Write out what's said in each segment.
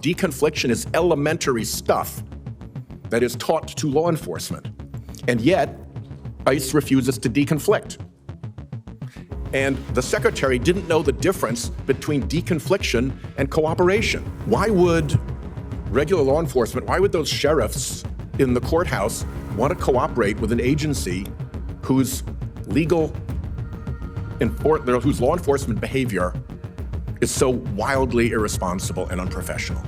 Deconfliction is elementary stuff that is taught to law enforcement. And yet, ICE refuses to deconflict. And the secretary didn't know the difference between deconfliction and cooperation. Why would regular law enforcement, why would those sheriffs in the courthouse want to cooperate with an agency whose law enforcement behavior is so wildly irresponsible and unprofessional?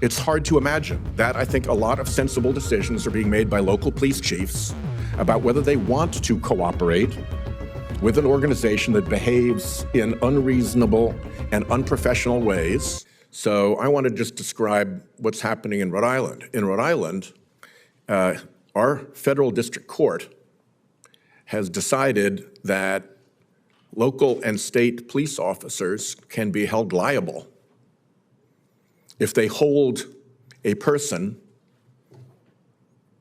It's hard to imagine that. I think a lot of sensible decisions are being made by local police chiefs about whether they want to cooperate with an organization that behaves in unreasonable and unprofessional ways. So I want to just describe what's happening in Rhode Island. In Rhode Island, our federal district court has decided that local and state police officers can be held liable if they hold a person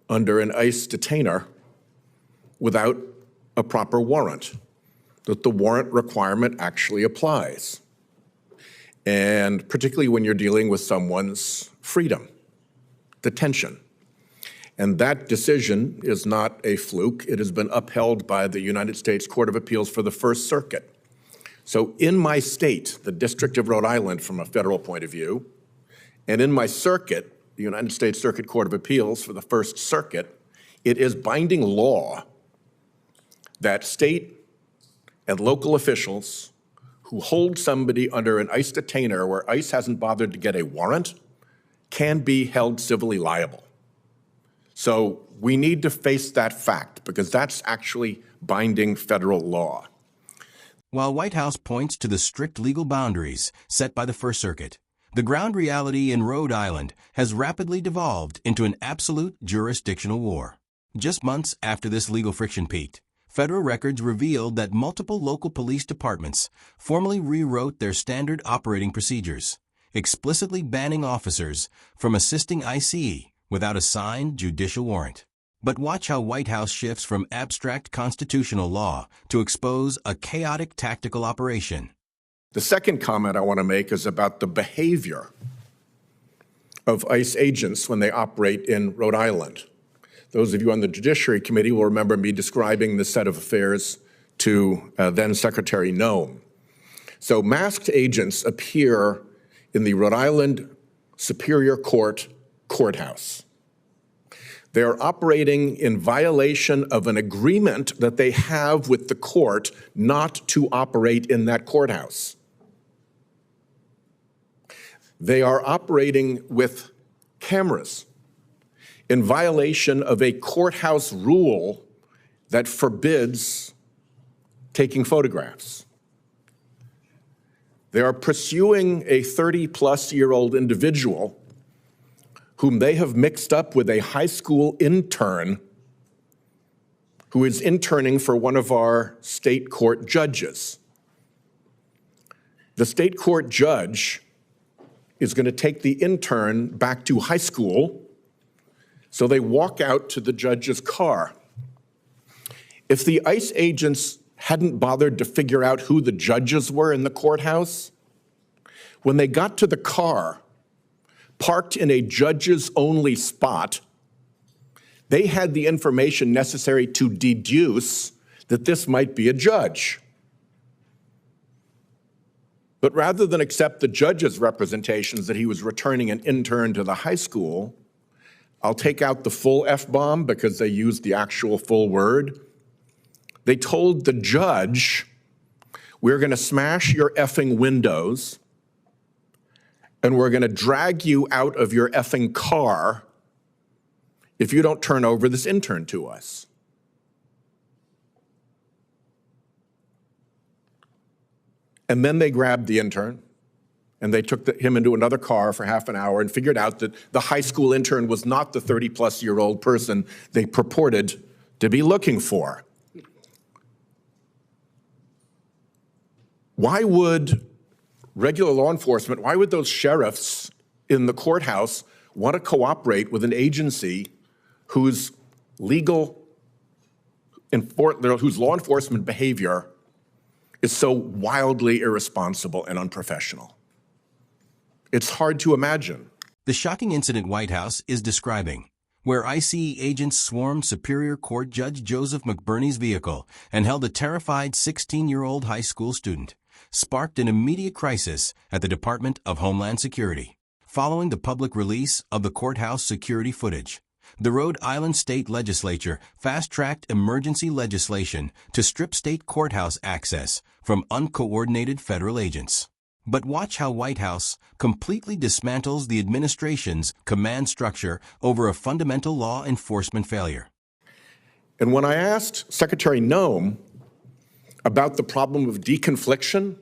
under an ICE detainer without a proper warrant, that the warrant requirement actually applies. And particularly when you're dealing with someone's freedom, detention. And that decision is not a fluke. It has been upheld by the United States Court of Appeals for the First Circuit. So in my state, the District of Rhode Island from a federal point of view, and in my circuit, the United States Circuit Court of Appeals for the First Circuit, it is binding law that state and local officials who hold somebody under an ICE detainer where ICE hasn't bothered to get a warrant can be held civilly liable. So we need to face that fact because that's actually binding federal law. While Whitehouse points to the strict legal boundaries set by the First Circuit, the ground reality in Rhode Island has rapidly devolved into an absolute jurisdictional war. Just months after this legal friction peaked, federal records revealed that multiple local police departments formally rewrote their standard operating procedures, explicitly banning officers from assisting ICE without a signed judicial warrant. But watch how Whitehouse shifts from abstract constitutional law to expose a chaotic tactical operation. The second comment I want to make is about the behavior of ICE agents when they operate in Rhode Island. Those of you on the Judiciary Committee will remember me describing this set of affairs to then Secretary Noem. So masked agents appear in the Rhode Island Superior Court Courthouse. They are operating in violation of an agreement that they have with the court not to operate in that courthouse. They are operating with cameras in violation of a courthouse rule that forbids taking photographs. They are pursuing a 30-plus-year-old individual whom they have mixed up with a high school intern who is interning for one of our state court judges. The state court judge is going to take the intern back to high school, so they walk out to the judge's car. If the ICE agents hadn't bothered to figure out who the judges were in the courthouse, when they got to the car, parked in a judges-only spot, they had the information necessary to deduce that this might be a judge. But rather than accept the judge's representations that he was returning an intern to the high school, I'll take out the full F-bomb because they used the actual full word. They told the judge, we're going to smash your effing windows and we're going to drag you out of your effing car if you don't turn over this intern to us. And then they grabbed the intern and they took him into another car for half an hour and figured out that the high school intern was not the 30-plus-year-old person they purported to be looking for. Why would regular law enforcement, why would those sheriffs in the courthouse want to cooperate with an agency whose law enforcement behavior is so wildly irresponsible and unprofessional? It's hard to imagine. The shocking incident Whitehouse is describing, where ICE agents swarmed Superior Court Judge Joseph McBurney's vehicle and held a terrified 16-year-old high school student, sparked an immediate crisis at the Department of Homeland Security. Following the public release of the courthouse security footage, the Rhode Island state legislature fast-tracked emergency legislation to strip state courthouse access from uncoordinated federal agents. But watch how Whitehouse completely dismantles the administration's command structure over a fundamental law enforcement failure. And when I asked Secretary Noem about the problem of deconfliction,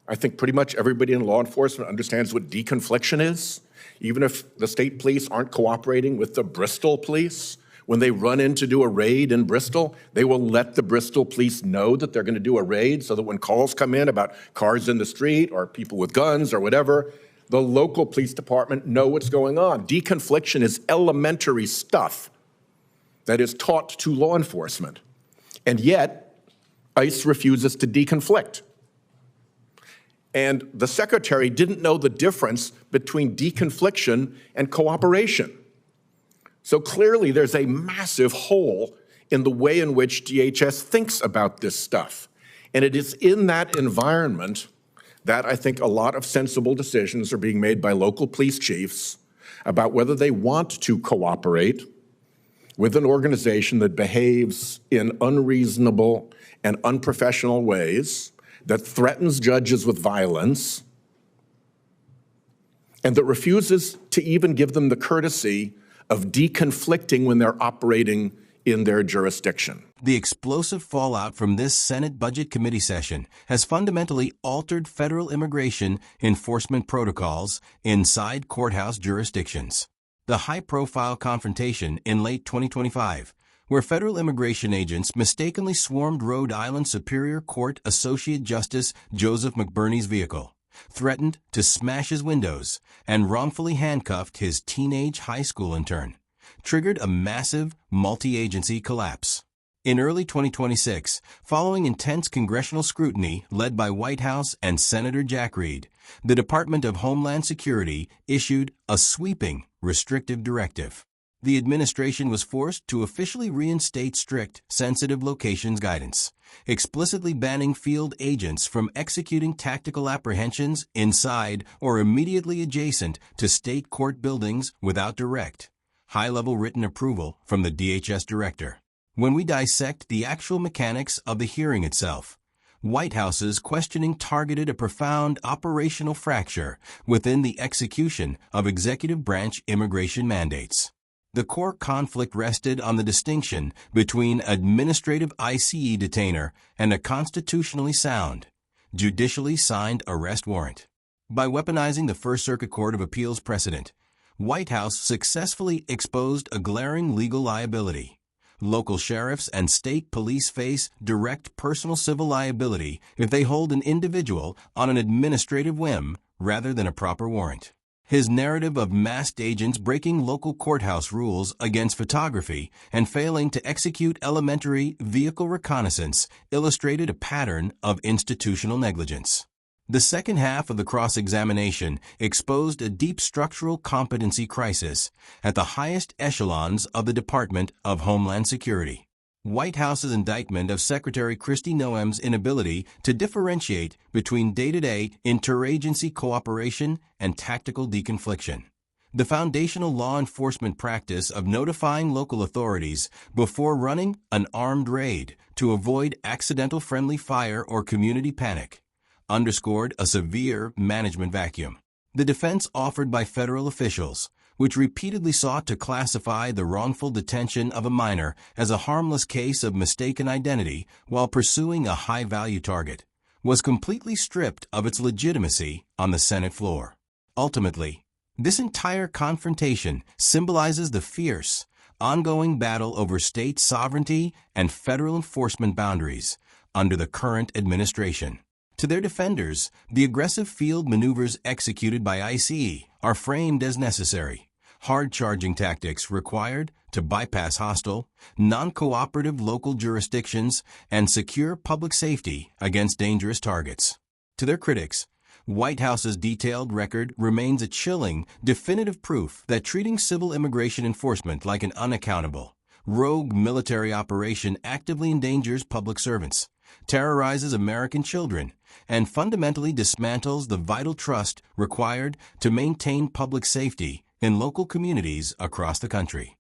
I think pretty much everybody in law enforcement understands what deconfliction is. Even if the state police aren't cooperating with the Bristol police, when they run in to do a raid in Bristol, they will let the Bristol police know that they're going to do a raid so that when calls come in about cars in the street or people with guns or whatever, the local police department know what's going on. Deconfliction is elementary stuff that is taught to law enforcement. And yet, ICE refuses to deconflict. And the secretary didn't know the difference between deconfliction and cooperation. So clearly there's a massive hole in the way in which DHS thinks about this stuff. And it is in that environment that I think a lot of sensible decisions are being made by local police chiefs about whether they want to cooperate with an organization that behaves in unreasonable and unprofessional ways, that threatens judges with violence, and that refuses to even give them the courtesy of deconflicting when they're operating in their jurisdiction. The explosive fallout from this Senate Budget Committee session has fundamentally altered federal immigration enforcement protocols inside courthouse jurisdictions. The high-profile confrontation in late 2025, where federal immigration agents mistakenly swarmed Rhode Island Superior Court Associate Justice Joseph McBurney's vehicle, threatened to smash his windows, and wrongfully handcuffed his teenage high school intern, triggered a massive multi-agency collapse. In early 2026, following intense congressional scrutiny led by Whitehouse and Senator Jack Reed, the Department of Homeland Security issued a sweeping, restrictive directive. The administration was forced to officially reinstate strict, sensitive locations guidance, explicitly banning field agents from executing tactical apprehensions inside or immediately adjacent to state court buildings without direct, high-level written approval from the DHS director. When we dissect the actual mechanics of the hearing itself, Whitehouse's questioning targeted a profound operational fracture within the execution of executive branch immigration mandates. The core conflict rested on the distinction between administrative ICE detainer and a constitutionally sound, judicially signed arrest warrant. By weaponizing the First Circuit Court of Appeals precedent, Whitehouse successfully exposed a glaring legal liability. Local sheriffs and state police face direct personal civil liability if they hold an individual on an administrative whim rather than a proper warrant. His narrative of masked agents breaking local courthouse rules against photography and failing to execute elementary vehicle reconnaissance illustrated a pattern of institutional negligence. The second half of the cross-examination exposed a deep structural competency crisis at the highest echelons of the Department of Homeland Security. Whitehouse's indictment of Secretary Kristi Noem's inability to differentiate between day-to-day interagency cooperation and tactical deconfliction. The foundational law enforcement practice of notifying local authorities before running an armed raid to avoid accidental friendly fire or community panic underscored a severe management vacuum. The defense offered by federal officials, which repeatedly sought to classify the wrongful detention of a minor as a harmless case of mistaken identity while pursuing a high-value target, was completely stripped of its legitimacy on the Senate floor. Ultimately, this entire confrontation symbolizes the fierce, ongoing battle over state sovereignty and federal enforcement boundaries under the current administration. To their defenders, the aggressive field maneuvers executed by ICE are framed as necessary, hard-charging tactics required to bypass hostile, non-cooperative local jurisdictions and secure public safety against dangerous targets. To their critics, Whitehouse's detailed record remains a chilling, definitive proof that treating civil immigration enforcement like an unaccountable, rogue military operation actively endangers public servants, terrorizes American children, and fundamentally dismantles the vital trust required to maintain public safety in local communities across the country.